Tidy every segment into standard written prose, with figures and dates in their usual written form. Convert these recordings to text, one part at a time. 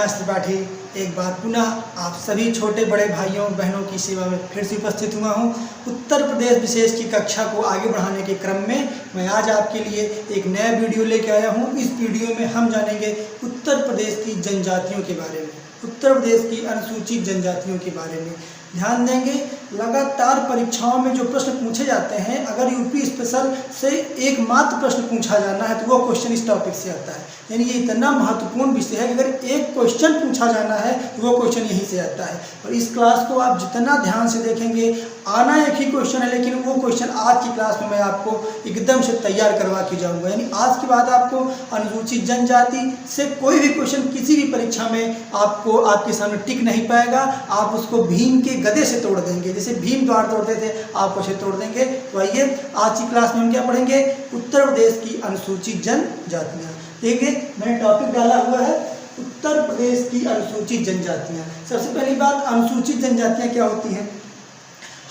अविनाश त्रिपाठी एक बार पुनः आप सभी छोटे बड़े भाइयों बहनों की सेवा में फिर से उपस्थित हुआ हूं। उत्तर प्रदेश विशेष की कक्षा को आगे बढ़ाने के क्रम में मैं आज आपके लिए एक नया वीडियो लेके आया हूं। इस वीडियो में हम जानेंगे उत्तर प्रदेश की जनजातियों के बारे में, उत्तर प्रदेश की अनुसूचित जनजातियों के बारे में ध्यान देंगे। लगातार परीक्षाओं में जो प्रश्न पूछे जाते हैं, अगर यूपी स्पेशल से एकमात्र प्रश्न पूछा जाना है तो वो क्वेश्चन इस टॉपिक से आता है। यानी ये इतना महत्वपूर्ण विषय है कि अगर एक क्वेश्चन पूछा जाना है तो वो क्वेश्चन यहीं से आता है। और इस क्लास को आप जितना ध्यान से देखेंगे, आना एक ही क्वेश्चन है लेकिन वो क्वेश्चन आज की क्लास में मैं आपको एकदम से तैयार करवा के जाऊँगा। यानी आज के बाद आपको अनुसूचित जनजाति से कोई भी क्वेश्चन किसी भी परीक्षा में आपको आपके सामने टिक नहीं पाएगा। आप उसको भीम के गदे से तोड़ देंगे, जैसे भीम द्वार तोड़ते थे आप उसे तोड़ देंगे। तो आइए आज की क्लास में हम क्या पढ़ेंगे, उत्तर प्रदेश की अनुसूचित जनजातियाँ। देखिए मैंने टॉपिक डाला हुआ है उत्तर प्रदेश की अनुसूचित जनजातियाँ। सबसे पहली बात, अनुसूचित जनजातियाँ क्या होती हैं।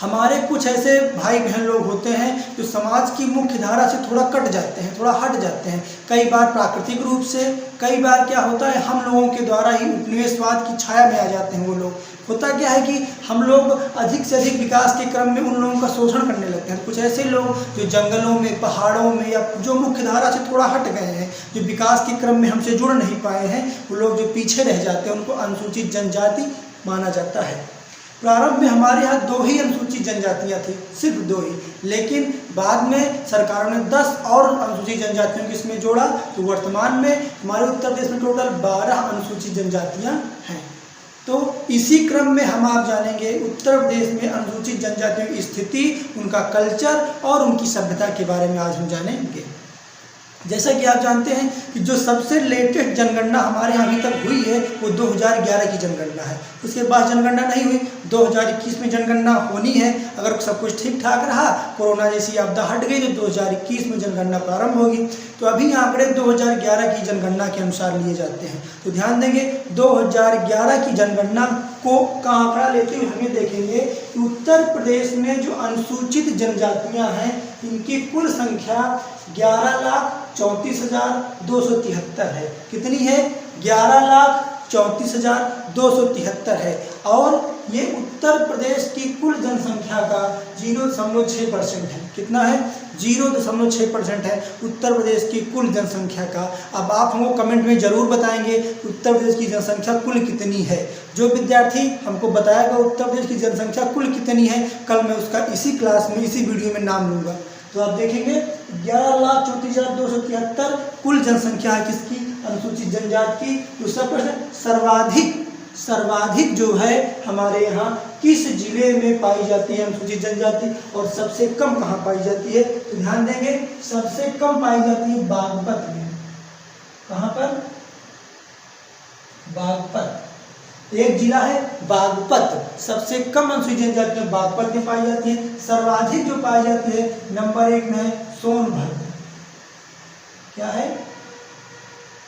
हमारे कुछ ऐसे भाई बहन लोग होते हैं जो समाज की मुख्य धारा से थोड़ा कट जाते हैं, थोड़ा हट जाते हैं। कई बार प्राकृतिक रूप से, कई बार क्या होता है हम लोगों के द्वारा ही उपनिवेशवाद की छाया में आ जाते हैं। वो लोग, होता क्या है कि हम लोग अधिक से अधिक विकास के क्रम में उन लोगों का शोषण करने लगते हैं। कुछ ऐसे लोग जो जंगलों में, पहाड़ों में या जो मुख्य धारा से थोड़ा हट गए हैं, जो विकास के क्रम में हमसे जुड़ नहीं पाए हैं, वो लोग जो पीछे रह जाते हैं उनको अनुसूचित जनजाति माना जाता है। प्रारंभ में हमारे यहाँ 2 ही अनुसूचित जनजातियाँ थी, सिर्फ 2 ही, लेकिन बाद में सरकारों ने 10 और अनुसूचित जनजातियों को इसमें जोड़ा। तो वर्तमान में हमारे उत्तर प्रदेश में टोटल 12 अनुसूचित जनजातियाँ हैं। तो इसी क्रम में हम आप जानेंगे उत्तर प्रदेश में अनुसूचित जनजातियों की स्थिति, उनका कल्चर और उनकी सभ्यता के बारे में आज हम जानेंगे। जैसा कि आप जानते हैं कि जो सबसे लेटेस्ट जनगणना हमारे यहाँ अभी तक हुई है वो 2011 की जनगणना है। उसके बाद जनगणना नहीं हुई, 2021 में जनगणना होनी है। अगर सब कुछ ठीक ठाक रहा, कोरोना जैसी आपदा हट गई, तो 2021 में जनगणना प्रारंभ होगी। तो अभी आंकड़े 2011 की जनगणना के अनुसार लिए जाते हैं। तो ध्यान देंगे 2011 की जनगणना को का आंकड़ा लेते हुए हमें देखेंगे कि उत्तर प्रदेश में जो अनुसूचित जनजातियाँ हैं इनकी कुल संख्या 11,34,273 है। कितनी है? 11,34,273 है। और ये उत्तर प्रदेश की कुल जनसंख्या का 0.6% है। कितना है? 0.6% है उत्तर प्रदेश की कुल जनसंख्या का। अब आप हमको कमेंट में जरूर बताएंगे उत्तर प्रदेश की जनसंख्या कुल कितनी है। जो विद्यार्थी हमको बताएगा उत्तर प्रदेश की जनसंख्या कुल कितनी है, कल मैं उसका इसी क्लास में, इसी वीडियो में नाम लूँगा। तो आप देखेंगे 11,34,273 कुल जनसंख्या है किसकी? अनुसूचित जनजाति की। दूसरा प्रश्न, सर्वाधिक जो है हमारे यहाँ किस जिले में पाई जाती है अनुसूचित जनजाति और सबसे कम कहाँ पाई जाती है? तो ध्यान देंगे सबसे कम पाई जाती है बागपत में। कहाँ पर? बागपत एक जिला है बागपत। सबसे कम अनुसूचित जनजातियां बागपत में पाई जाती है। सर्वाधिक जो पाई जाती है नंबर 1 में है सोनभद्र। क्या है?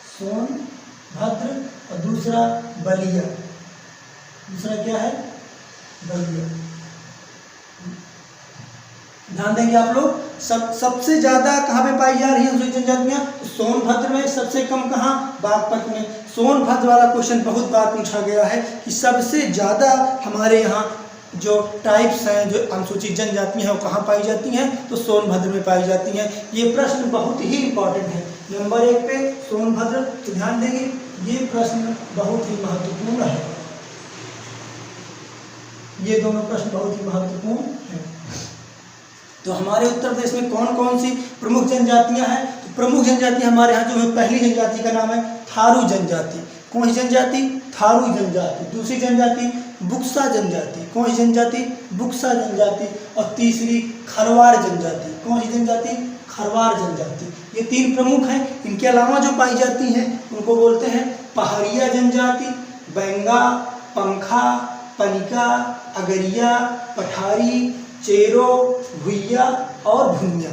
सोनभद्र। और दूसरा बलिया। दूसरा क्या है? बलिया। ध्यान देंगे आप लोग, सबसे ज्यादा कहाँ पे पाई जा रही है अनुसूचित जनजातियां? सोनभद्र में। सबसे कम कहाँ? बागपत में। सोनभद्र वाला क्वेश्चन बहुत बार पूछा गया है कि सबसे ज़्यादा हमारे यहाँ जो टाइप्स हैं, जो अनुसूचित जनजातियाँ हैं वो कहाँ पाई जाती हैं? तो सोनभद्र में पाई जाती हैं। ये प्रश्न बहुत ही इम्पोर्टेंट है। नंबर 1 पे सोनभद्र। तो ध्यान देंगे ये प्रश्न बहुत ही महत्वपूर्ण है। ये दोनों प्रश्न बहुत ही महत्वपूर्ण हैं। तो हमारे उत्तर प्रदेश में कौन कौन सी प्रमुख जनजातियां हैं? तो प्रमुख जनजाति हमारे यहाँ जो है, पहली जनजाति का नाम है थारू जनजाति। कौन सी जनजाति? थारू जनजाति। दूसरी जनजाति बुक्सा जनजाति। कौन सी जनजाति? बुक्सा जनजाति। और तीसरी खरवार जनजाति। कौन सी जनजाति? खरवार जनजाति। ये 3 प्रमुख हैं। इनके अलावा जो पाई जाती हैं उनको बोलते हैं पहाड़िया जनजाति, बेंगा, पंखा, पनिका, अगरिया, पठारी, चेरो, भुइया और भुनिया।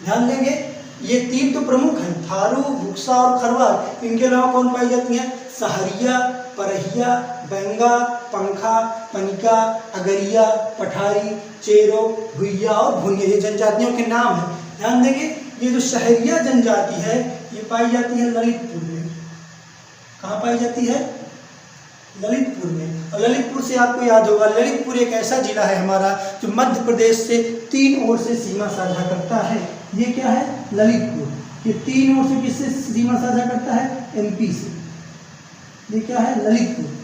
ध्यान देंगे ये 3 तो प्रमुख हैं, थारू, बुक्सा और खरवार। इनके अलावा कौन पाई जाती हैं? सहरिया, परहिया, बेंगा, पंखा, पनिका, अगरिया, पठारी, चेरो, भुइया और भुनिया। ये जनजातियों के नाम हैं। ध्यान देंगे ये जो सहरिया जनजाति है ये पाई जाती है ललितपुर में। कहाँ पाई जाती है? ललितपुर में। और ललितपुर से आपको याद होगा, ललितपुर एक ऐसा जिला है हमारा जो मध्य प्रदेश से 3 ओर से सीमा साझा करता है। ये क्या है? ललितपुर। ये 3 ओर से किससे सीमा साझा करता है? एमपी से। ये क्या है? ललितपुर।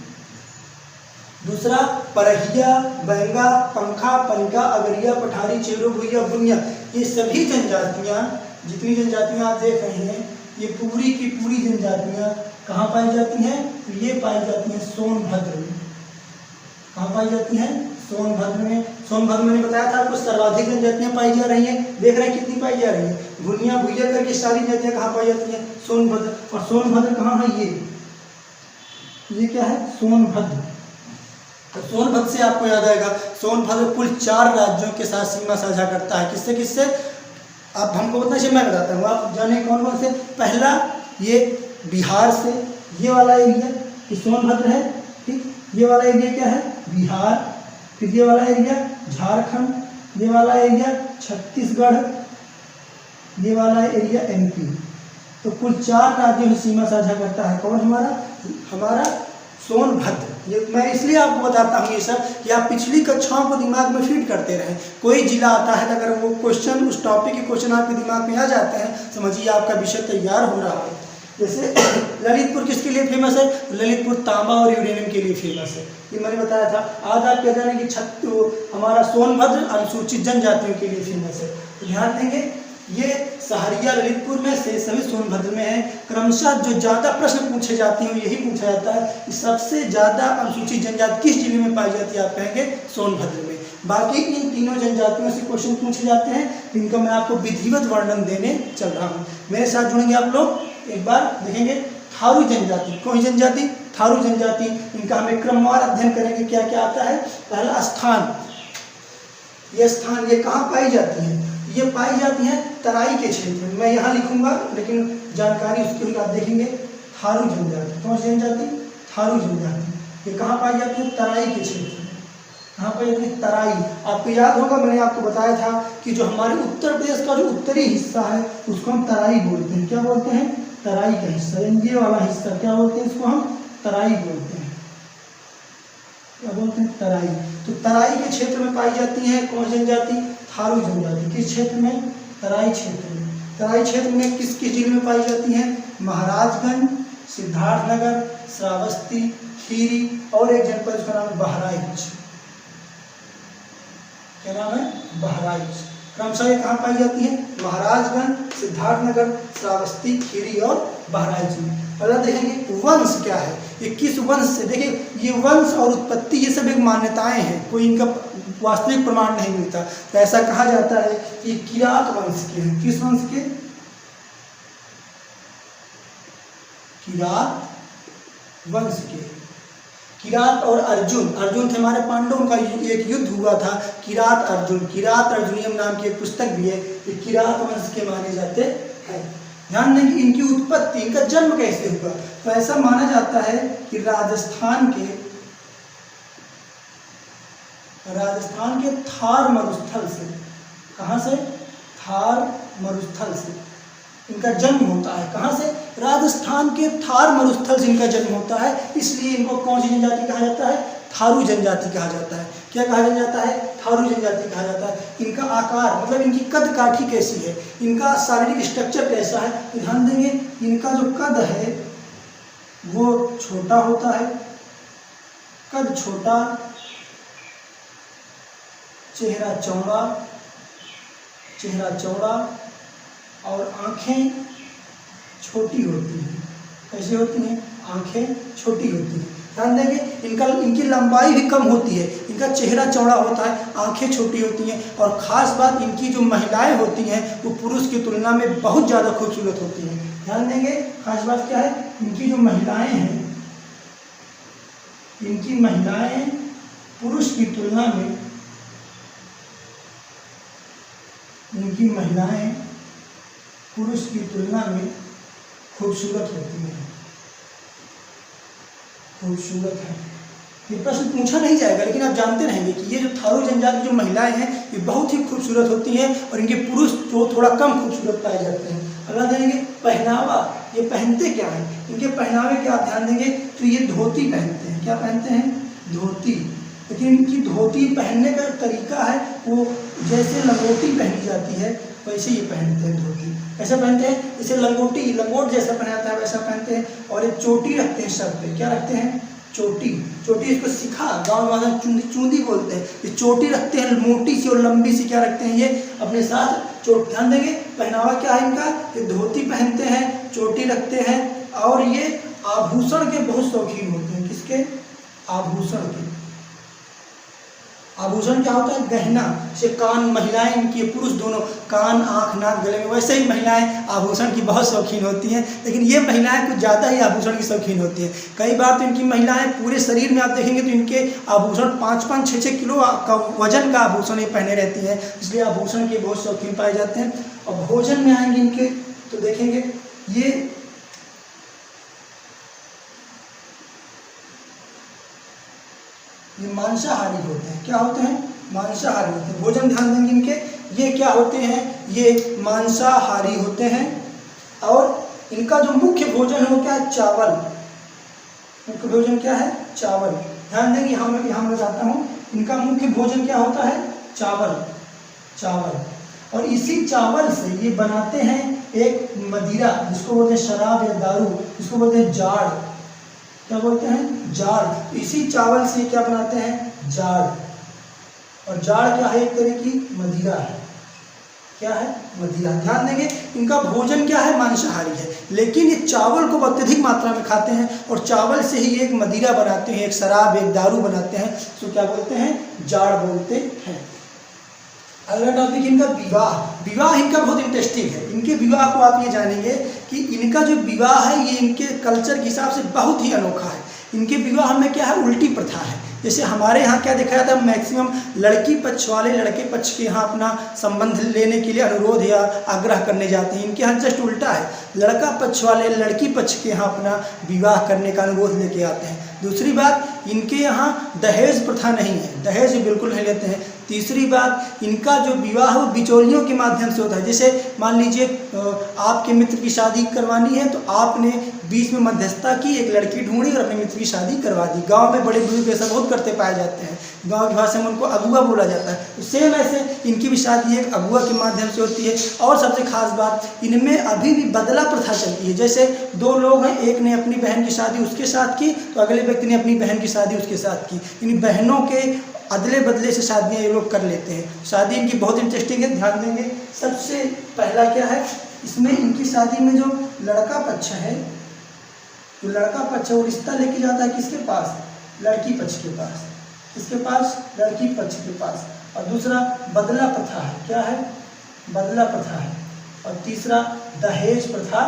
दूसरा परहिया, बैंगा, पंखा, पनका, अगरिया, पठारी, चेरो, भुइया, बुनिया, ये सभी जनजातियाँ, जितनी जनजातियाँ आप देख रहे हैं, ये पूरी की पूरी जनजातियाँ कहाँ पाई जाती हैं? तो ये पाई जाती हैं सोनभद्र में। कहाँ पाई जाती हैं? सोनभद्र में। सोनभद्र मैंने बताया था आपको सर्वाधिक जनजातियाँ पाई जा रही हैं। देख रहे हैं कितनी पाई जा रही हैं? भुनिया, भुइया करके सारी जातियाँ कहाँ पाई जाती हैं? सोनभद्र। और सोनभद्र कहाँ है? ये क्या है? सोनभद्र। तो सोनभद्र से आपको याद आएगा, सोनभद्र कुल 4 राज्यों के साथ सीमा साझा करता है। किससे किससे? आप हमको बताना चाहिए, मैं बताता हूँ, आप जाने कौन कौन से। पहला ये बिहार से, ये वाला एरिया कि सोनभद्र है, ठीक। ये वाला एरिया क्या है? बिहार। फिर ये वाला एरिया झारखंड, ये वाला एरिया छत्तीसगढ़, ये वाला एरिया एमपी। तो कुल 4 राज्यों से सीमा साझा करता है। कौन? हमारा सोनभद्र। ये मैं इसलिए आपको बताता हूँ ये सब कि आप पिछली कक्षाओं को दिमाग में फीड करते रहें। कोई जिला आता है तो अगर वो क्वेश्चन, उस टॉपिक के क्वेश्चन आपके दिमाग में आ जाते हैं, समझिए आपका विषय तैयार हो रहा है। जैसे ललितपुर किसके लिए फेमस है? ललितपुर तांबा और यूरेनियम के लिए फेमस है। ये मैंने बताया था। आज आप क्या जानें कि हमारा सोनभद्र अनुसूचित जनजातियों के लिए फेमस है। तो ध्यान देंगे, ये सहरिया ललितपुर में से सभी सोनभद्र में है। क्रमशः जो ज़्यादा प्रश्न पूछे जाते हैं यही पूछा जाता है कि सबसे ज़्यादा अनुसूचित जनजाति किस जिले में पाई जाती है? आप कहेंगे सोनभद्र में। बाकी इन तीनों जनजातियों से क्वेश्चन पूछे जाते हैं, जिनका मैं आपको विधिवत वर्णन देने चल रहा हूँ। मेरे साथ जुड़ेंगे आप लोग। एक बार देखेंगे थारू जनजाति। कौन जनजाति? थारू जनजाति। इनका हम एक क्रमवार अध्ययन करेंगे, क्या क्या आता है। पहला स्थान, ये स्थान ये कहाँ पाई जाती है? ये पाई जाती हैं तराई के क्षेत्र में। मैं यहाँ लिखूंगा लेकिन जानकारी उसके लिए आप देखेंगे। थारू जनजाति। कौन सी जनजाति? थारू जनजाति। ये कहाँ पाई जाती है? तराई के क्षेत्र में। कहाँ पाई जाती है? तराई। आपको याद होगा, मैंने आपको बताया था कि जो हमारे उत्तर प्रदेश का जो उत्तरी हिस्सा है उसको हम तराई बोलते हैं। क्या बोलते हैं? तराई का हिस्सा। ये वाला हिस्सा क्या बोलते हैं? इसको हम तराई बोलते हैं। क्या बोलते हैं? तराई। तो तराई के क्षेत्र में पाई जाती है कौन जनजाति? थारू जनजाति। किस क्षेत्र में? तराई क्षेत्र में। तराई क्षेत्र में किस जिले में पाई जाती है? महाराजगंज, सिद्धार्थनगर, श्रावस्ती, खीरी और एक जनपद उसका नाम है बहराइच। क्या नाम है? बहराइच। क्रमशः ये कहाँ पाई जाती है? महाराजगंज, सिद्धार्थनगर, श्रावस्ती, खीरी और बहराइच में। अगला देखेंगे वंश क्या है। ये किस वंश से? देखिए ये वंश और उत्पत्ति ये सब एक मान्यताएं हैं, कोई इनका वास्तविक प्रमाण नहीं मिलता। तो ऐसा कहा जाता है कि किरात वंश के हैं। किस वंश के? किरात वंश के। किरात और अर्जुन, अर्जुन थे हमारे पांडवों का एक युद्ध हुआ था, किरात अर्जुन। किरात अर्जुनियम नाम की एक पुस्तक भी है। ये किरात वंश के माने जाते हैं। ध्यान दें कि इनकी उत्पत्ति, इनका जन्म कैसे हुआ। तो ऐसा माना जाता है कि राजस्थान के थार मरुस्थल से। कहाँ से? थार मरुस्थल से इनका जन्म होता है। कहाँ से? राजस्थान के थार मरुस्थल से इनका जन्म होता है। इसलिए इनको कौन सी जनजाति कहा जाता है? थारू जनजाति कहा जाता है। क्या कहा जाता है? थारू जनजाति कहा जाता है। इनका आकार मतलब इनकी कद काठी कैसी है, इनका शारीरिक स्ट्रक्चर कैसा है, ध्यान देंगे। इनका जो कद है वो छोटा होता है, कद छोटा, चेहरा चौड़ा और आँखें छोटी होती हैं। कैसी होती हैं? आँखें छोटी होती हैं। ध्यान देंगे इनकी लंबाई भी कम होती है। इनका चेहरा चौड़ा होता है, आंखें छोटी होती हैं और ख़ास बात इनकी जो महिलाएं होती हैं वो पुरुष की तुलना में बहुत ज़्यादा खूबसूरत होती हैं। ध्यान देंगे खास बात क्या है? इनकी जो महिलाएं हैं, इनकी महिलाएं पुरुष की तुलना में, इनकी महिलाएं पुरुष की तुलना में खूबसूरत होती हैं। खूबसूरत है, ये प्रश्न पूछा नहीं जाएगा लेकिन आप जानते रहेंगे कि ये जो थारू जनजाति की जो महिलाएं हैं ये बहुत ही खूबसूरत होती हैं और इनके पुरुष जो थोड़ा कम खूबसूरत पाए जाते हैं। अगला देखेंगे पहनावा, ये पहनते क्या है? इनके पहनावे के आप ध्यान देंगे तो ये धोती पहनते हैं। हैं। क्या पहनते हैं? धोती। लेकिन इनकी धोती पहनने का तरीका है वो जैसे लंगोटी पहनी जाती है वैसे ये पहनते हैं धोती। कैसे पहनते हैं? जैसे लंगोट जैसा पहनाता है वैसा पहनते हैं। और एक चोटी रखते हैं सर पे। क्या रखते हैं? चोटी। इसको सिखा गाँव में चूंदी बोलते हैं। ये चोटी रखते हैं मोटी सी और लंबी सी। क्या रखते हैं ये अपने साथ? ध्यान देंगे पहनावा क्या है इनका? ये धोती पहनते हैं, चोटी रखते हैं और ये आभूषण के बहुत शौकीन होते हैं। किसके? आभूषण के। आभूषण क्या होता है? गहना। से कान, महिलाएं इनकी, पुरुष दोनों, कान, आँख, नाक, गले में, वैसे ही महिलाएं आभूषण की बहुत शौकीन होती हैं। लेकिन ये महिलाएं कुछ ज़्यादा ही आभूषण की शौकीन होती हैं। कई बार तो इनकी महिलाएं पूरे शरीर में आप देखेंगे तो इनके आभूषण 5-5, 6-6 किलो का वजन का आभूषण ये पहने रहती हैं। इसलिए आभूषण के बहुत शौकीन पाए जाते हैं। और भोजन में आएंगे इनके तो देखेंगे ये मांसाहारी होते हैं। क्या होते हैं? मांसाहारी होते हैं। भोजन ध्यान देंगे इनके, ये क्या होते हैं? ये मांसाहारी होते हैं। और इनका जो मुख्य भोजन है वो क्या है? चावल। मुख्य भोजन क्या है? चावल। ध्यान देंगे यहाँ मैं बताता हूँ। इनका मुख्य भोजन क्या होता है? चावल। और इसी चावल से ये बनाते हैं एक मदिरा, जिसको बोलते हैं शराब या दारू, जिसको बोलते हैं जाड़। क्या बोलते हैं? जाड़। इसी चावल से क्या बनाते हैं? जाड़। और जाड़ क्या है? एक तरह की मदिरा है। क्या है? मदिरा। ध्यान देंगे इनका भोजन क्या है? मांसाहारी है। लेकिन ये चावल को अत्यधिक मात्रा में खाते हैं और चावल से ही एक मदिरा बनाते हैं, एक शराब, एक दारू बनाते हैं। तो क्या बोलते हैं? जाड़ बोलते हैं। अगला टॉपिक इनका विवाह इनका बहुत इंटरेस्टिंग है। इनके विवाह को आप ये जानेंगे कि इनका जो विवाह है ये इनके कल्चर के हिसाब से बहुत ही अनोखा है। इनके विवाह में क्या है? उल्टी प्रथा है। जैसे हमारे यहाँ क्या देखा जाता है? मैक्सिमम लड़की पक्ष वाले लड़के पक्ष के यहाँ अपना संबंध लेने के लिए अनुरोध या आग्रह करने जाते हैं। इनके यहाँ जस्ट उल्टा है। लड़का पक्ष वाले लड़की पक्ष के यहाँ अपना विवाह करने का अनुरोध लेके आते हैं। दूसरी बात, इनके यहाँ दहेज प्रथा नहीं है। दहेज बिल्कुल नहीं लेते हैं। तीसरी बात, इनका जो विवाह वो बिचौलियों के माध्यम से होता है। जैसे मान लीजिए आपके मित्र की शादी करवानी है तो आपने बीच में मध्यस्थता की, एक लड़की ढूंढी और अपने मित्र की शादी करवा दी। गांव में बड़े बुजुर्ग ऐसा बहुत करते पाए जाते हैं। गांव की भाषा में उनको अगुआ बोला जाता है। तो सेम ऐसे इनकी भी शादी एक अगुआ के माध्यम से होती है। और सबसे खास बात, इनमें अभी भी बदला प्रथा चलती है। जैसे दो लोग हैं, एक ने अपनी बहन की शादी उसके साथ की तो अगले व्यक्ति ने अपनी बहन की शादी उसके साथ की। इन बहनों के अदले बदले से शादियाँ ये लोग कर लेते हैं। शादी इनकी बहुत इंटरेस्टिंग है। ध्यान देंगे सबसे पहला क्या है? इसमें इनकी शादी में जो लड़का पक्ष है, तो लड़का पक्ष वो रिश्ता लेके जाता है किसके पास? लड़की पक्ष के पास। किसके पास? लड़की पक्ष के पास। और दूसरा बदला प्रथा है। क्या है? बदला प्रथा है। और तीसरा दहेज प्रथा।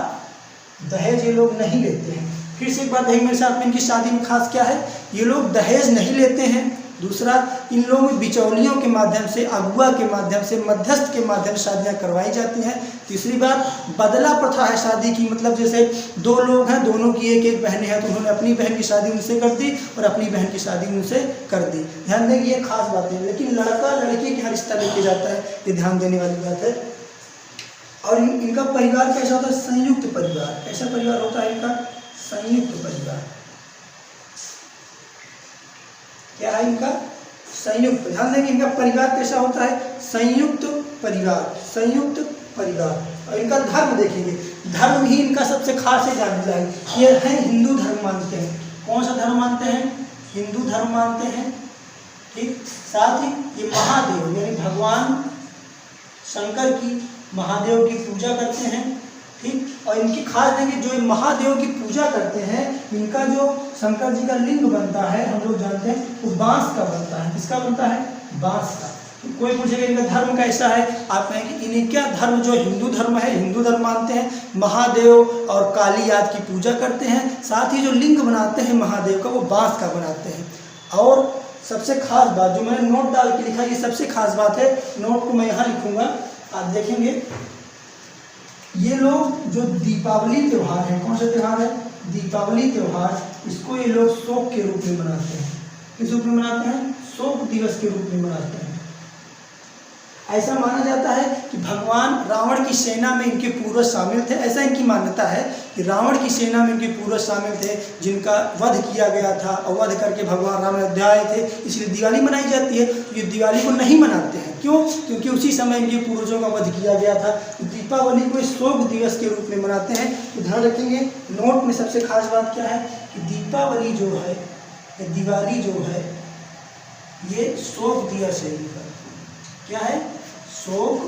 दहेज ये लोग नहीं लेते हैं। फिर से एक बात देखेंगे मेरे साथ में, इनकी शादी में खास क्या है? ये लोग दहेज नहीं लेते हैं। दूसरा, इन लोगों में बिचौलियों के माध्यम से, अगुआ के माध्यम से, मध्यस्थ के माध्यम से शादियाँ करवाई जाती हैं। तीसरी बात, बदला प्रथा है शादी की। मतलब जैसे दो लोग हैं, दोनों की एक एक बहनें हैं तो उन्होंने अपनी बहन की शादी उनसे कर दी और अपनी बहन की शादी उनसे कर दी। ध्यान देंगे ये खास बात है। लेकिन लड़का लड़की के यहाँ रिश्ता लेके जाता है, ये ध्यान देने वाली बात है। और इनका परिवार कैसा होता है? संयुक्त परिवार। कैसा परिवार होता है इनका? संयुक्त परिवार। क्या है इनका? संयुक्त। ध्यान देंगे इनका परिवार कैसा होता है? संयुक्त परिवार। संयुक्त परिवार। और इनका धर्म देखेंगे, धर्म ही इनका सबसे खास है, जान है। ये है हिंदू धर्म मानते हैं। कौन सा धर्म मानते हैं? हिंदू धर्म मानते हैं। ठीक। साथ ही ये महादेव यानी भगवान शंकर की, महादेव की पूजा करते हैं। ठीक। और इनकी खास देंगे जो महादेव की पूजा करते हैं, इनका जो शंकर जी का लिंग बनता है हम लोग जानते हैं वो बांस का बनता है। किसका बनता है? बांस का। तो कोई पूछेगा इनका धर्म कैसा है? आप कहेंगे इनका धर्म जो हिंदू धर्म है, हिंदू धर्म मानते हैं, महादेव और काली आदि की पूजा करते हैं। साथ ही जो लिंग बनाते हैं महादेव का वो बांस का बनाते हैं। और सबसे खास बात जो मैंने नोट डाल के लिखा, ये सबसे खास बात है, नोट को मैं यहाँ लिखूँगा, आप देखेंगे। ये लोग जो दीपावली त्यौहार है, कौन सा त्यौहार है? दीपावली त्यौहार, इसको ये लोग शोक के रूप में मनाते हैं। किस रूप में मनाते हैं? शोक दिवस के रूप में मनाते हैं। ऐसा माना जाता है कि भगवान रावण की सेना में इनके पूर्वज शामिल थे। ऐसा इनकी मान्यता है कि रावण की सेना में इनके पूर्वज शामिल थे जिनका वध किया गया था, और वध करके भगवान राम अयोध्या आए थे, इसलिए दिवाली मनाई जाती है। तो ये दिवाली को नहीं मनाते हैं, क्यों? क्योंकि उसी समय इनके पूर्वजों का वध किया गया था। तो दीपावली को शोक दिवस के रूप में मनाते हैं। तो ध्यान रखेंगे, नोट में सबसे खास बात क्या है कि दीपावली जो है, दिवाली जो है, ये शोक दिवस है। क्या है? शोक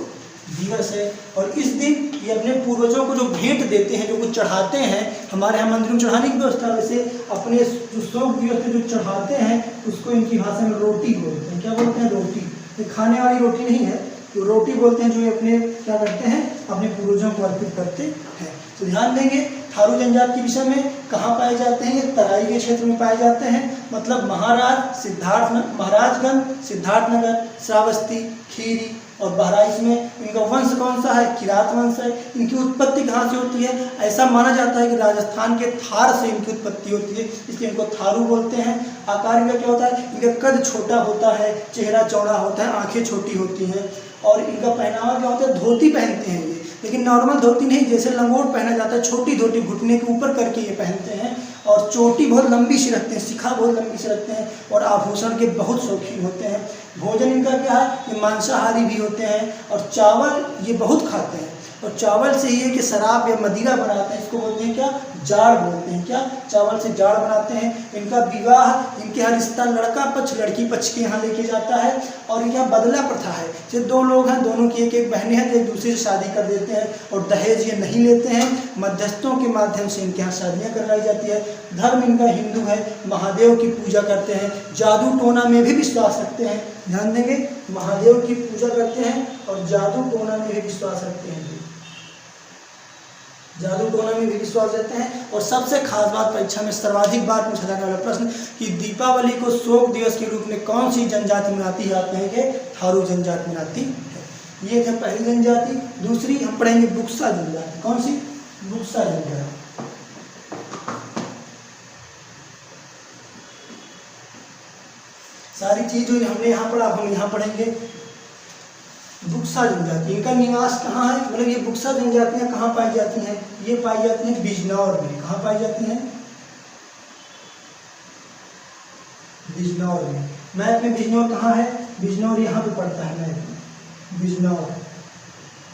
दिवस है। और इस दिन ये अपने पूर्वजों को जो भेंट देते हैं, जो कुछ चढ़ाते हैं, हमारे यहाँ मंदिरों में चढ़ाने की व्यवस्था, वैसे अपने जो शोक दिवस पे जो चढ़ाते हैं उसको इनकी भाषा में रोटी बोलते हैं। क्या बोलते हैं? रोटी। ये खाने वाली रोटी नहीं है, तो रोटी बोलते हैं, जो ये अपने क्या करते हैं, अपने पूर्वजों को अर्पित करते हैं। तो ध्यान देंगे, थारू जनजाति के विषय में कहाँ पाए जाते हैं? ये तराई के क्षेत्र में पाए जाते हैं। मतलब महाराजगंज, सिद्धार्थनगर, श्रावस्ती, खीरी और बहराइच में। इनका वंश कौन सा है? किरात वंश है। इनकी उत्पत्ति कहाँ से होती है? ऐसा माना जाता है कि राजस्थान के थार से इनकी उत्पत्ति होती है, इसलिए इनको थारू बोलते हैं। आकार इनका क्या होता है? इनका कद छोटा होता है, चेहरा चौड़ा होता है, आंखें छोटी होती हैं। और इनका पहनावा क्या होता है? धोती पहनते हैं ये, लेकिन नॉर्मल धोती नहीं, जैसे लंगोट पहना जाता है, छोटी धोती घुटने के ऊपर करके ये पहनते हैं। और चोटी बहुत लंबी सी रखते हैं, शिखा बहुत लंबी सी रखते हैं, और आभूषण के बहुत शौकीन होते हैं। भोजन इनका क्या है? ये मांसाहारी भी होते हैं, और चावल ये बहुत खाते हैं। और चावल से ही है कि शराब या मदिरा बनाते हैं, इसको बोलते हैं क्या? जाड़ बोलते हैं। क्या? चावल से जाड़ बनाते हैं। इनका विवाह, इनके यहाँ रिश्ता लड़का पक्ष लड़की पक्ष के यहाँ लेके जाता है। और इनके यहाँ बदला प्रथा है, जैसे दो लोग हैं, दोनों की एक एक बहनें हैं, तो एक दूसरे से शादी कर देते हैं, और दहेज ये नहीं लेते हैं। मध्यस्थों के माध्यम से इनके यहाँ शादियाँ करवाई जाती है। धर्म इनका हिंदू है, महादेव की पूजा करते हैं, जादू टोना में भी विश्वास रखते हैं। ध्यान देंगे, महादेव की पूजा करते हैं और जादू टोना में भी विश्वास रखते हैं, जादू टोना में भी विश्वास देते हैं। और सबसे खास बात, परीक्षा में सर्वाधिक बार पूछा जाने वाला प्रश्न कि दीपावली को शोक दिवस के रूप में कौन सी जनजाति मनाती है? आप कहेंगे थारू जनजाति मनाती है। ये थे पहली जनजाति। दूसरी हम पढ़ेंगे बुक्सा जनजाति। कौन सी? बुक्सा जनजाति। सारी चीज जो हमने यहाँ पढ़ा हम यहाँ पढ़ेंगे। बुक्सा जनजाति, इनका निवास कहाँ है? मतलब ये बुक्सा जनजातियाँ कहाँ पाई जाती हैं? ये पाई जाती हैं बिजनौर में। कहाँ पाई जाती हैं? बिजनौर में। मैप में बिजनौर कहाँ है? बिजनौर यहाँ पे पड़ता है मैप में, बिजनौर।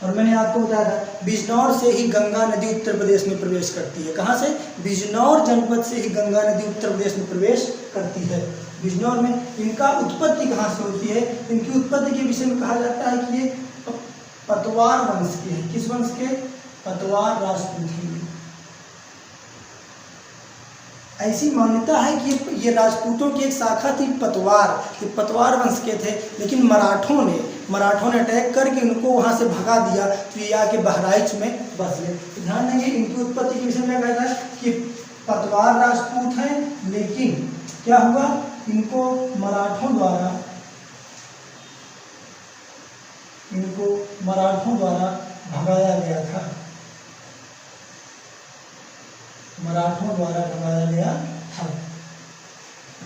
और मैंने आपको बताया था बिजनौर से ही गंगा नदी उत्तर प्रदेश में प्रवेश करती है। कहाँ से? बिजनौर जनपद से ही गंगा नदी उत्तर प्रदेश में प्रवेश करती है। बिजनौर में इनका उत्पत्ति कहाँ से होती है? इनकी उत्पत्ति के विषय में कहा जाता है कि ये पतवार वंश के हैं। किस वंश के? पतवार राजपूत हैं। ऐसी मान्यता है कि ये राजपूतों की एक शाखा थी पतवार, ये पतवार वंश के थे। लेकिन मराठों ने अटैक करके इनको वहाँ से भगा दिया, तो ये आके बहराइच में बस गए। तो ध्यान देंगे, इनकी उत्पत्ति के विषय में कहता है कि पतवार राजपूत हैं, लेकिन क्या हुआ? इनको मराठों द्वारा भगाया गया था। मराठों द्वारा भगाया गया था।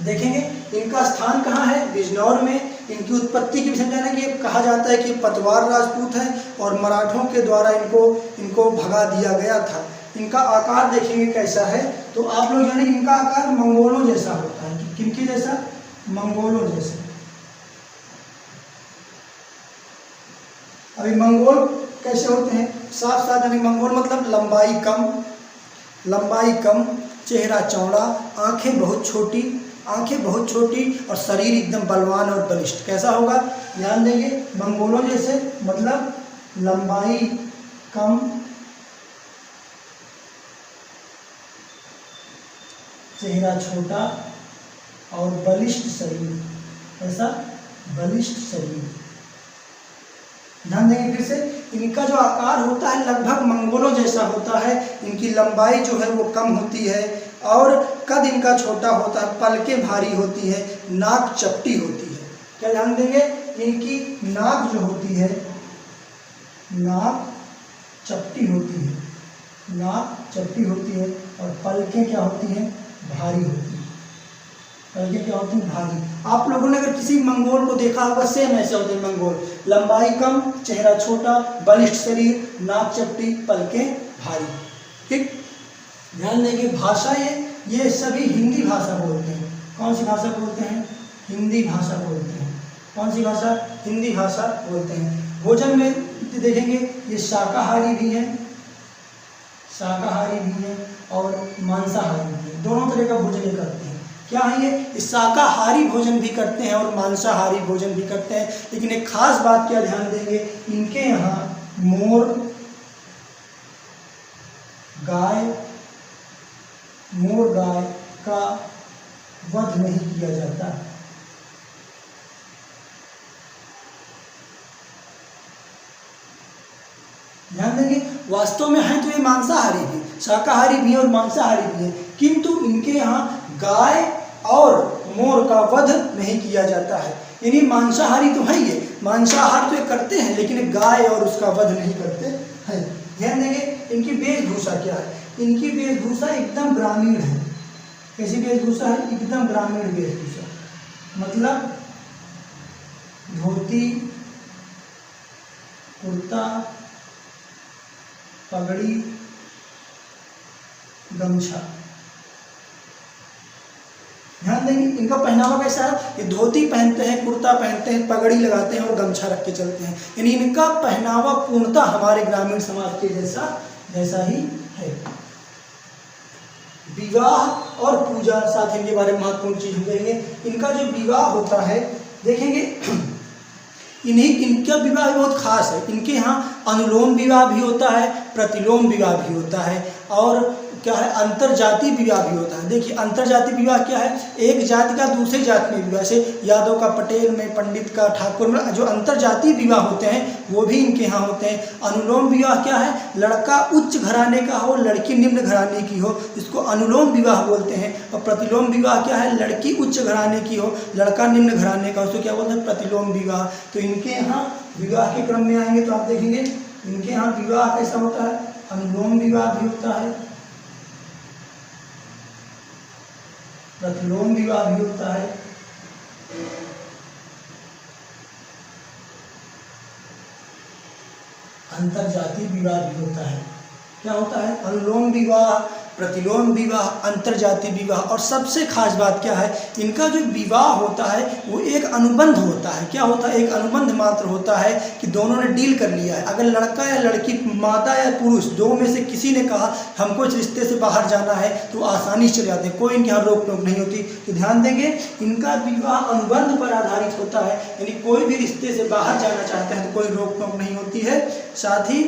देखेंगे इनका स्थान कहाँ है? बिजनौर में। इनकी उत्पत्ति के विषय में जाना कि ये कहा जाता है कि पतवार राजपूत हैं और मराठों के द्वारा इनको भगा दिया गया था। इनका आकार देखेंगे कैसा है, तो आप लोग जाने इनका आकार मंगोलों जैसा होता है। किनके जैसा? मंगोलों जैसा। अभी मंगोल कैसे होते हैं? साफ साफ यानी मंगोल मतलब लंबाई कम, चेहरा चौड़ा, आंखें बहुत छोटी और शरीर एकदम बलवान और बलिष्ठ। कैसा होगा? ध्यान देंगे, मंगोलों जैसे मतलब लंबाई कम, चेहरा छोटा और बलिष्ठ शरीर। ऐसा बलिष्ठ शरीर। ध्यान देंगे फिर से, इनका जो आकार होता है लगभग मंगोलों जैसा होता है। इनकी लंबाई जो है वो कम होती है और कद इनका छोटा होता है, पलकें भारी होती है, नाक चपटी होती है। क्या ध्यान देंगे? इनकी नाक जो होती है, नाक चपटी होती है और पलकें क्या होती हैं? भारी होती है। बल्कि क्या होते हैं, भारी। आप लोगों ने अगर किसी मंगोल को देखा होगा, सेम ऐसे होते हैं मंगोल, लंबाई कम, चेहरा छोटा, बलिष्ठ शरीर, नाक चपटी, पलकें भारी। ठीक, ध्यान देंगे। भाषा ये सभी हिंदी भाषा बोलते हैं। कौन सी भाषा बोलते हैं? हिंदी भाषा बोलते हैं। कौन सी भाषा? हिंदी भाषा बोलते हैं। भोजन में देखेंगे ये शाकाहारी भी है, शाकाहारी भी है और मांसाहारी भी है, दोनों तरह का भोजन ये करते हैं। क्या है ये? शाकाहारी भोजन भी करते हैं और मांसाहारी भोजन भी करते हैं। लेकिन एक खास बात क्या ध्यान देंगे, इनके यहाँ मोर गाय का वध नहीं किया जाता। ध्यान देंगे, वास्तव में है तो ये मांसाहारी भी, शाकाहारी भी और मांसाहारी भी है, किंतु इनके यहाँ गाय और मोर का वध नहीं किया जाता है। यानी मांसाहारी तो है, ये मांसाहार तो ये करते हैं, लेकिन गाय और उसका वध नहीं करते हैं। ध्यान देंगे, इनकी वेशभूषा क्या है? इनकी वेशभूषा एकदम ग्रामीण है। कैसी वेशभूषा है? एकदम ग्रामीण वेशभूषा, मतलब धोती, कुर्ता, पगड़ी, गमछा। ध्यान देंगे, इनका पहनावा कैसा है? ये धोती पहनते हैं, कुर्ता पहनते हैं, पगड़ी लगाते हैं और गमछा रख के चलते हैं। यानी इनका पहनावा पूर्णतः हमारे ग्रामीण समाज के जैसा ही है। विवाह और पूजा, साथ इनके बारे में महत्वपूर्ण चीज हम देखेंगे। इनका जो विवाह होता है, देखेंगे इनका विवाह बहुत खास है। इनके यहाँ अनुलोम विवाह भी होता है, प्रतिलोम विवाह भी होता है और क्या है, अंतरजातीय विवाह भी होता है। देखिए अंतरजातीय विवाह क्या है? एक जाति का दूसरी जाति में विवाह, जैसे यादव का पटेल में, पंडित का ठाकुर में, जो अंतरजातीय विवाह होते हैं वो भी इनके यहाँ होते हैं। अनुलोम विवाह क्या है? लड़का उच्च घराने का हो, लड़की निम्न घराने की हो, इसको अनुलोम विवाह बोलते हैं। और प्रतिलोम विवाह क्या है? लड़की उच्च घराने की हो, लड़का निम्न घराने का हो, उसको क्या बोलते हैं? प्रतिलोम विवाह। तो इनके यहाँ विवाह के क्रम में आएंगे तो आप देखेंगे इनके यहाँ विवाह कैसा होता है? अनुलोम विवाह भी होता है, प्रतिलोम विवाह भी होता है, अंतरजातीय विवाह भी होता है। क्या होता है? अनुलोम विवाह, प्रतिलोम विवाह, अंतरजातीय विवाह। और सबसे खास बात क्या है? इनका जो विवाह होता है वो एक अनुबंध होता है। क्या होता है? एक अनुबंध मात्र होता है कि दोनों ने डील कर लिया है। अगर लड़का या लड़की, माता या पुरुष, दो में से किसी ने कहा हमको इस रिश्ते से बाहर जाना है तो आसानी से चले जाते हैं, कोई इनके यहाँ रोक टोक नहीं होती। तो ध्यान देंगे, इनका विवाह अनुबंध पर आधारित होता है, यानी कोई भी रिश्ते से बाहर जाना चाहते हैं तो कोई रोक टोक नहीं होती है। साथ ही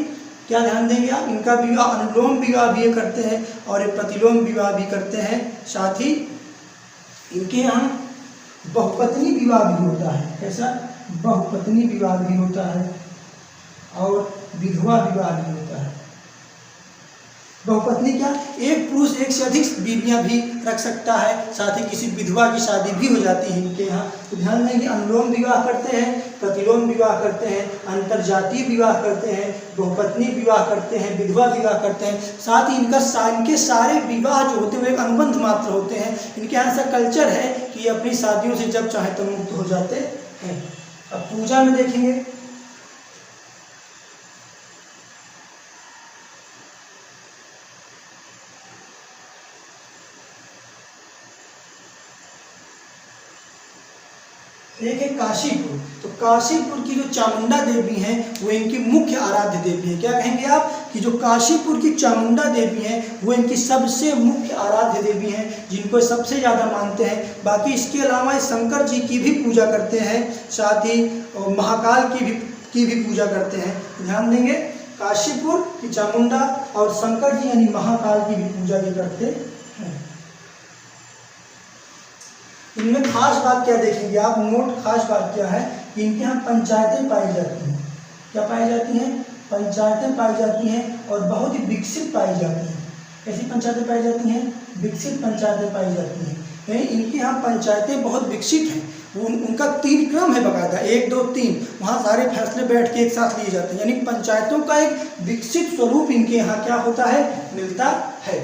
क्या ध्यान देंगे आप, इनका विवाह अनुलोम विवाह भी ये करते हैं और ये प्रतिलोम विवाह भी करते हैं। साथ ही इनके यहाँ बहुपत्नी विवाह भी होता है। कैसा? बहुपत्नी विवाह भी होता है और विधवा विवाह भी होता है। बहुपत्नी क्या? एक पुरुष एक से अधिक बीवियां भी रख सकता है, साथ ही किसी विधवा की शादी भी हो जाती है इनके यहाँ। तो ध्यान देंगे, अनुलोम विवाह करते हैं, प्रतिलोम विवाह करते हैं, अंतरजातीय विवाह करते हैं, बहुपत्नी विवाह करते हैं, विधवा विवाह करते हैं। साथ ही इनके सारे विवाह जो होते हैं वो एक अनुबंध मात्र होते हैं। इनके यहाँ ऐसा कल्चर है कि ये अपनी शादियों से जब चाहे तो मुक्त हो जाते हैं। अब पूजा में देखेंगे, एक है काशीपुर। तो काशीपुर की जो चामुंडा देवी हैं वो इनकी मुख्य आराध्य देवी है। क्या कहेंगे आप कि जो काशीपुर की चामुंडा देवी हैं वो इनकी सबसे मुख्य आराध्य देवी हैं, जिनको सबसे ज़्यादा मानते हैं। बाकी इसके अलावा शंकर जी की भी पूजा करते हैं, साथ ही महाकाल की भी पूजा करते हैं। ध्यान देंगे, काशीपुर की चामुंडा और शंकर जी यानी महाकाल की भी पूजा भी करते हैं। इनमें खास बात क्या देखेंगे आप, मोट खास बात क्या है कि इनके यहाँ पंचायतें पाई जाती हैं। क्या पाई जाती हैं? पंचायतें पाई जाती हैं और बहुत ही विकसित पाई जाती हैं। कैसी पंचायतें पाई जाती हैं? विकसित पंचायतें पाई जाती हैं। यानी इनके यहाँ पंचायतें बहुत विकसित हैं। उनका 3 क्रम है बकायदा, 1 2 3, वहाँ सारे फैसले बैठ के एक साथ लिए जाते हैं। यानी पंचायतों का एक विकसित स्वरूप इनके यहाँ क्या होता है? मिलता है।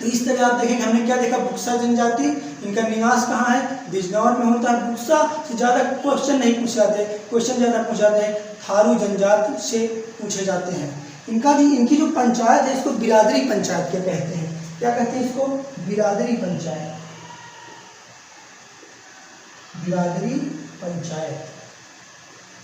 तो इस तरह आप देखेंगे, हमने क्या देखा, बुक्सा जनजाति, इनका निवास कहाँ है, बिजनौर में होता है। बुक्सा से ज़्यादा क्वेश्चन नहीं पूछे जाते, क्वेश्चन ज़्यादा पूछे जाते हैं थारू जनजाति से पूछे जाते हैं। इनकी जो पंचायत है इसको बिरादरी पंचायत क्या कहते हैं, क्या कहते हैं इसको, बिरादरी पंचायत, बिरादरी पंचायत।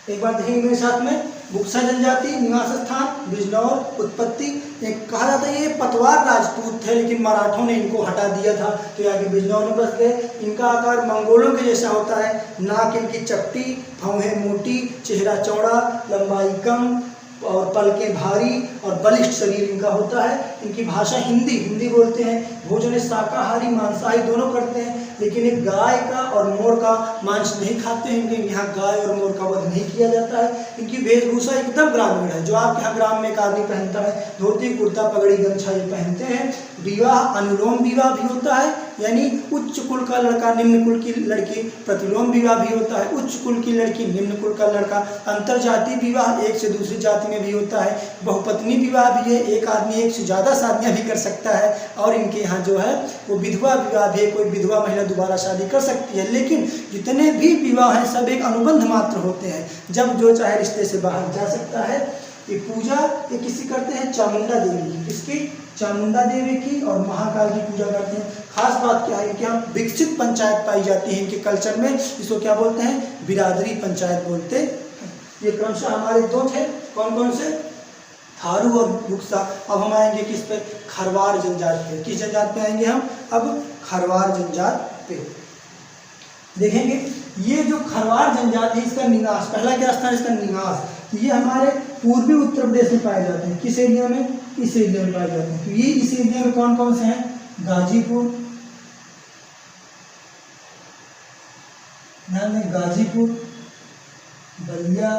एक बार देखेंगे मेरे साथ में, बुक्सा जनजाति, निवास स्थान बिजनौर, उत्पत्ति। एक कहा जाता है ये पतवार राजपूत थे, लेकिन मराठों ने इनको हटा दिया था तो आगे बिजनौर में बस गए। इनका आकार मंगोलों के जैसा होता है, नाक इनकी चपटी, भौहें मोटी, चेहरा चौड़ा, लंबाई कम और पलकें भारी और बलिष्ठ शरीर इनका होता है। इनकी भाषा हिंदी बोलते हैं। भोजन शाकाहारी मांसाहारी दोनों करते हैं, लेकिन एक गाय का और मोर का मांस नहीं खाते हैं। इनके यहाँ गाय और मोर का वध नहीं किया जाता है। इनकी वेशभूषा एकदम ग्रामीण है, जो आपके यहाँ ग्राम में एक आदमी पहनता है, धोती कुर्ता पगड़ी गमछा ये पहनते हैं। विवाह अनुलोम विवाह भी होता है, यानी उच्च कुल का लड़का निम्न कुल की लड़की, प्रतिलोम विवाह भी होता है, उच्च कुल की लड़की निम्न कुल का लड़का। अंतरजातीय विवाह एक से दूसरी जाति में भी होता है। बहुपत्नी विवाह भी है, एक आदमी एक से ज़्यादा शादियाँ भी कर सकता है। और इनके यहाँ जो है वो विधवा विवाह भी है, कोई विधवा महिला दोबारा शादी कर सकती है। लेकिन जितने भी विवाह हैं सब एक अनुबंध मात्र होते हैं, जब जो चाहे रिश्ते से बाहर जा सकता है। ये पूजा ये किसी करते हैं, चामुंडा देवी की, किसकी, चामुंडा देवी की, और महाकाल की पूजा करते हैं। खास बात क्या है कि यहाँ विकसित पंचायत पाई जाती है इनके कल्चर में, इसको क्या बोलते हैं, बिरादरी पंचायत बोलते हैं। ये क्रमशः हमारे दो थे, कौन कौन से, थारू और बुक्सा। अब हम आएंगे किस पे, खरवार जनजात पे। किस जनजात पे आएंगे हम, अब खरवार जनजात पे देखेंगे। ये जो खरवार जनजात है इसका निवास, पहला क्या स्थान इसका निवास, ये हमारे पूर्वी उत्तर प्रदेश में पाए जाते हैं। किस एरिया में, इस एरिया में पाए जाते हैं। तो ये इस एरिया में कौन कौन से हैं, गाजीपुर, ध्यान दें, गाजीपुर, बलिया,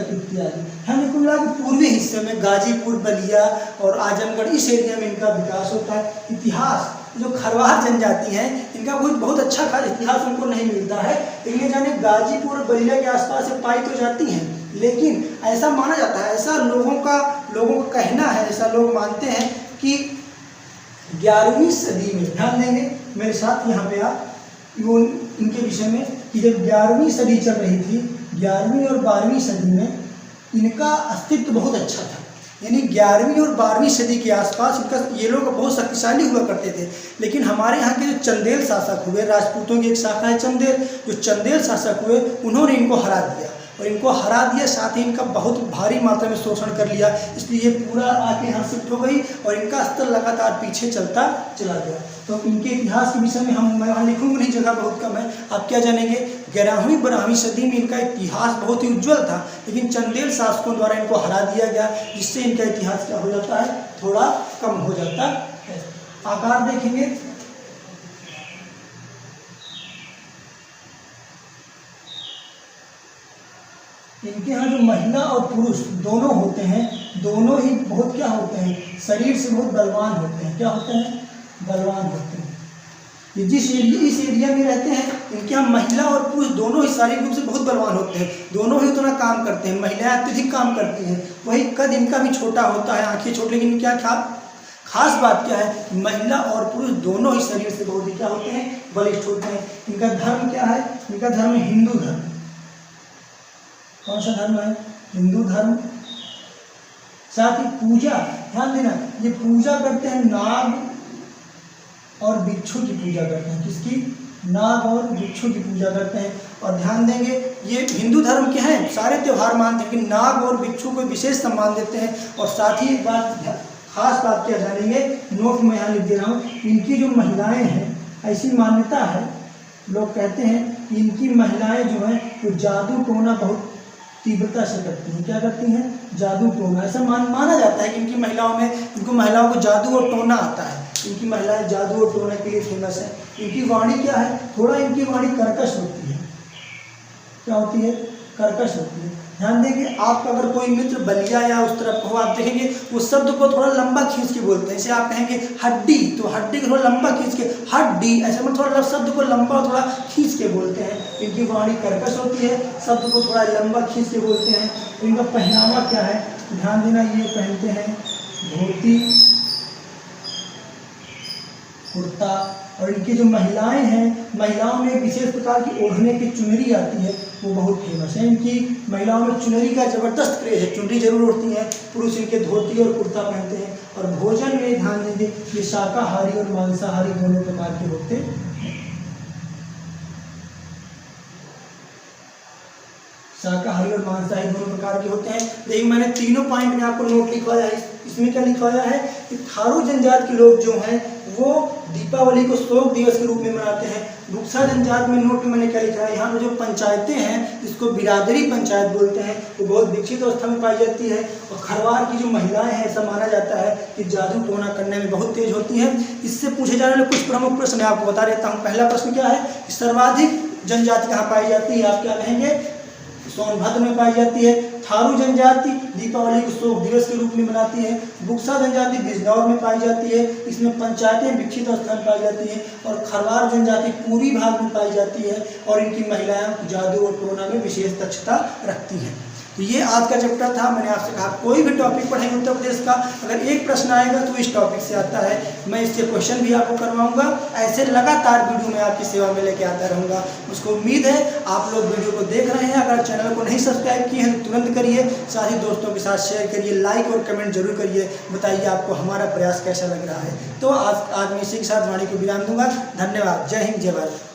इत्यादि। हम कुल मिला के पूर्वी हिस्से में गाजीपुर, बलिया और आजमगढ़, इस एरिया में इनका विकास होता है। इतिहास, जो खरवार जनजाति हैं इनका कोई बहुत अच्छा खास इतिहास उनको नहीं मिलता है, लेकिन ये जाने गाजीपुर और बलिया के आसपास से पाई तो जाती हैं, लेकिन ऐसा माना जाता है, ऐसा लोगों का कहना है, ऐसा लोग मानते हैं कि 11वीं सदी में, ध्यान देंगे मेरे साथ यहाँ पे आप इनके विषय में, कि जब 11वीं सदी चल रही थी, 11वीं और 12वीं सदी में इनका अस्तित्व बहुत अच्छा था। यानी 11वीं और 12वीं सदी के आसपास इनका ये लोग बहुत शक्तिशाली हुआ करते थे। लेकिन हमारे यहाँ के जो चंदेल शासक हुए, राजपूतों की एक शाखा है चंदेल, जो चंदेल शासक हुए उन्होंने इनको हरा दिया, और इनको हरा दिया साथ ही इनका बहुत भारी मात्रा में शोषण कर लिया, इसलिए ये पूरा आके यहाँ शिफ्ट हो गई और इनका स्तर लगातार पीछे चलता चला गया। तो इनके इतिहास के विषय में मैं वहाँ लिखूँगा नहीं, जगह बहुत कम है। आप क्या जानेंगे, 11वीं 12वीं सदी में इनका इतिहास बहुत ही उज्ज्वल था, लेकिन चंदेल शासकों द्वारा इनको हरा दिया गया, जिससे इनका इतिहास क्या हो जाता है, थोड़ा कम हो जाता है। आकार देखेंगे, इनके यहाँ जो महिला और पुरुष दोनों होते हैं, दोनों ही बहुत क्या होते हैं, शरीर से बहुत बलवान होते हैं। क्या होते हैं, बलवान होते हैं। ये इस एरिया में रहते हैं, इनके यहाँ महिला और पुरुष दोनों ही शारीरिक रूप से बहुत बलवान होते हैं, दोनों ही उतना काम करते हैं। महिलाएं अत्यधिक काम करती हैं, वही कद इनका भी छोटा होता है, आंखें छोटी, लेकिन क्या खास बात क्या है, महिला और पुरुष दोनों ही शरीर से बहुत ही क्या होते हैं, बलिष्ठ होते हैं। इनका धर्म क्या है, इनका धर्म हिंदू धर्म। कौन सा धर्म है, हिंदू धर्म। साथ ही पूजा, ध्यान देना, ये पूजा करते हैं नाग और बिच्छू की पूजा करते हैं। किसकी, नाग और बिच्छू की पूजा करते हैं। और ध्यान देंगे ये हिंदू धर्म के हैं, सारे त्यौहार मानते हैं, लेकिन नाग और बिच्छू को विशेष सम्मान देते हैं। और साथ ही एक बात, खास बात क्या जानेंगे, नोट में यहाँ लिख दे रहा हूँ, इनकी जो महिलाएं हैं, ऐसी मान्यता है, लोग कहते हैं इनकी महिलाएं जो हैं वो जादू टोना बहुत तीव्रता से करती हैं। क्या करती हैं, जादू टोना। ऐसा माना जाता है कि इनकी महिलाओं को जादू और टोना आता है। इनकी महिलाएं जादू और टोना के लिए फेमस है। इनकी वाणी क्या है, थोड़ा इनकी वाणी कर्कश होती है। क्या होती है, कर्कश होती है। ध्यान देंगे, आपका अगर कोई मित्र बलिया या उस तरफ हो, आप देखेंगे उस शब्द को थोड़ा लंबा खींच के बोलते हैं। जैसे आप कहेंगे हड्डी, तो हड्डी को थोड़ा लंबा खींच के हड्डी, ऐसे में थोड़ा शब्द को लंबा थोड़ा खींच के बोलते हैं। इनकी वाणी कर्कश होती है, शब्द को थोड़ा लंबा खींच के बोलते हैं। इनका पहनावा क्या है, ध्यान देना, ये पहनते हैं धोती कुर्ता। और इनकी जो महिलाएं हैं, महिलाओं में विशेष प्रकार की ओढ़ने की चुनरी आती है, वो बहुत फेमस है। इनकी महिलाओं में चुनरी का जबरदस्त क्रेज है, चुनरी जरूर ओढ़ती हैं। पुरुष इनके धोती और कुर्ता पहनते हैं। और भोजन में ध्यान देंगे, ये शाकाहारी और मांसाहारी दोनों प्रकार के होते हैं। शाकाहारी और मांसाहारी दोनों प्रकार के होते हैं। देखिए मैंने तीनों पॉइंट में आपको नोट लिखवाया है। इसमें क्या लिखवाया है कि थारू जनजाति के लोग जो हैं वो दीपावली को शोक दिवस के रूप में मनाते हैं। बुक्सा जनजाति में नोट में मैंने क्या लिखा है, यहाँ पर जो पंचायतें हैं जिसको बिरादरी पंचायत बोलते हैं, वो बहुत विकसित अवस्था में पाई जाती है। और खरवार की जो महिलाएं हैं, ऐसा माना जाता है कि जादू टोना करने में बहुत तेज होती हैं। इससे पूछे जाने वाले कुछ प्रमुख प्रश्न मैं आपको बता देता हूँ। पहला प्रश्न क्या है कि सर्वाधिक जनजाति कहाँ पाई जाती है, आप क्या कहेंगे, सोनभद्र में पाई जाती है। थारू जनजाति दीपावली को शोक दिवस के रूप में मनाती है। बुक्सा जनजाति बिजनौर में पाई जाती है, इसमें पंचायतें विकसित अवस्था में पाई जाती हैं। और खरवार जनजाति पूर्वी भाग में पाई जाती है और इनकी महिलाएं जादू और टोना में विशेष दक्षता रखती हैं। तो ये आज का चैप्टर था। मैंने आपसे कहा कोई भी टॉपिक पढ़ेंगे उत्तर प्रदेश का, अगर एक प्रश्न आएगा तो इस टॉपिक से आता है, मैं इससे क्वेश्चन भी आपको करवाऊंगा। ऐसे लगातार वीडियो मैं आपकी सेवा में लेके आता रहूँगा। मुझको उम्मीद है आप लोग वीडियो को देख रहे हैं। अगर चैनल को नहीं सब्सक्राइब किए हैं तो तुरंत करिए, साथ ही दोस्तों के साथ शेयर करिए, लाइक और कमेंट जरूर करिए। बताइए आपको हमारा प्रयास कैसा लग रहा है। तो आज मैं इसी के साथ वाणी को विराम दूंगा। धन्यवाद। जय हिंद, जय भारत।